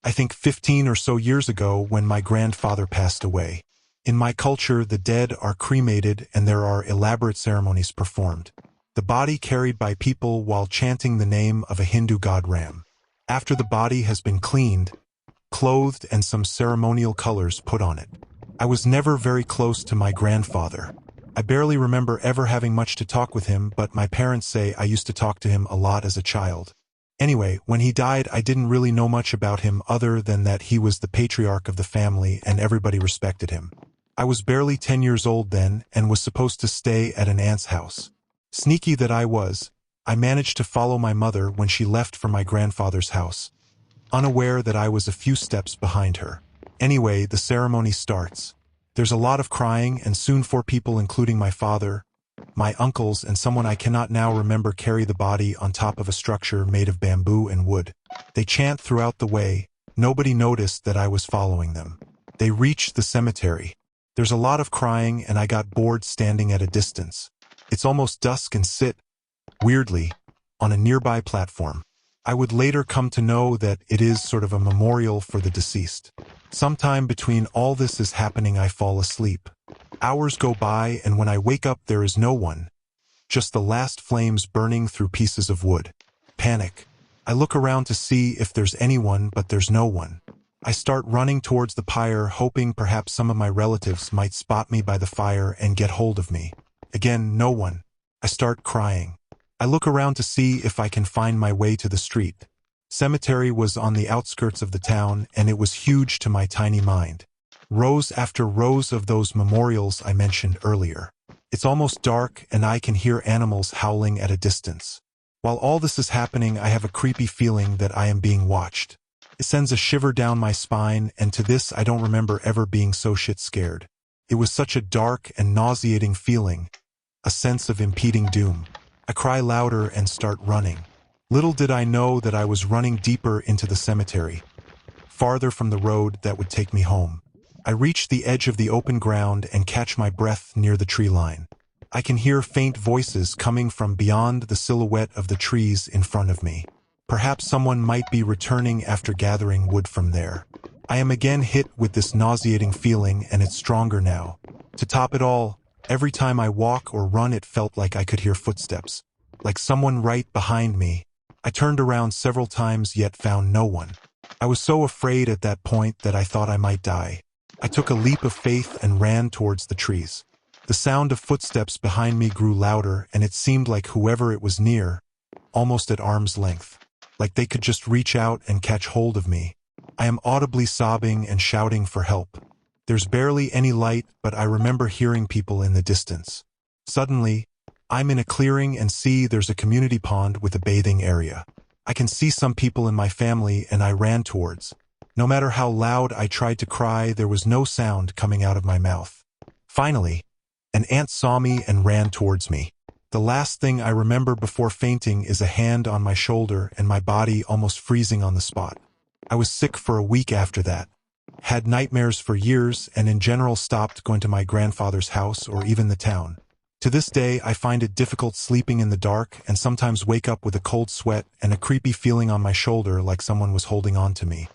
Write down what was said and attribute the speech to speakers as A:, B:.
A: I think 15 or so years ago when my grandfather passed away. In my culture, the dead are cremated and there are elaborate ceremonies performed. The body carried by people while chanting the name of a Hindu god Ram. After the body has been cleaned, clothed and some ceremonial colors put on it. I was never very close to my grandfather. I barely remember ever having much to talk with him, but my parents say I used to talk to him a lot as a child. Anyway, when he died, I didn't really know much about him other than that he was the patriarch of the family and everybody respected him. I was barely 10 years old then and was supposed to stay at an aunt's house. Sneaky that I was, I managed to follow my mother when she left for my grandfather's house, unaware that I was a few steps behind her. Anyway, the ceremony starts. There's a lot of crying and soon 4 people including my father, my uncles and someone I cannot now remember carry the body on top of a structure made of bamboo and wood. They chant throughout the way. Nobody noticed that I was following them. They reached the cemetery. There's a lot of crying and I got bored standing at a distance. It's almost dusk and sit, weirdly, on a nearby platform. I would later come to know that it is sort of a memorial for the deceased. Sometime between all this is happening, I fall asleep. Hours go by and when I wake up there is no one. Just the last flames burning through pieces of wood. Panic. I look around to see if there's anyone, but there's no one. I start running towards the pyre, hoping perhaps some of my relatives might spot me by the fire and get hold of me. Again, no one. I start crying. I look around to see if I can find my way to the street. Cemetery was on the outskirts of the town, and it was huge to my tiny mind. Rows after rows of those memorials I mentioned earlier. It's almost dark, and I can hear animals howling at a distance. While all this is happening, I have a creepy feeling that I am being watched. It sends a shiver down my spine, and to this I don't remember ever being so shit scared. It was such a dark and nauseating feeling, a sense of impending doom. I cry louder and start running. Little did I know that I was running deeper into the cemetery, farther from the road that would take me home. I reach the edge of the open ground and catch my breath near the tree line. I can hear faint voices coming from beyond the silhouette of the trees in front of me. Perhaps someone might be returning after gathering wood from there. I am again hit with this nauseating feeling, and it's stronger now. To top it all, every time I walk or run it felt like I could hear footsteps, like someone right behind me. I turned around several times yet found no one. I was so afraid at that point that I thought I might die. I took a leap of faith and ran towards the trees. The sound of footsteps behind me grew louder, and it seemed like whoever it was near, almost at arm's length, like they could just reach out and catch hold of me. I am audibly sobbing and shouting for help. There's barely any light, but I remember hearing people in the distance. Suddenly, I'm in a clearing and see there's a community pond with a bathing area. I can see some people in my family and I ran towards. No matter how loud I tried to cry, there was no sound coming out of my mouth. Finally, an ant saw me and ran towards me. The last thing I remember before fainting is a hand on my shoulder and my body almost freezing on the spot. I was sick for a week after that. Had nightmares for years and in general stopped going to my grandfather's house or even the town. To this day, I find it difficult sleeping in the dark and sometimes wake up with a cold sweat and a creepy feeling on my shoulder like someone was holding on to me.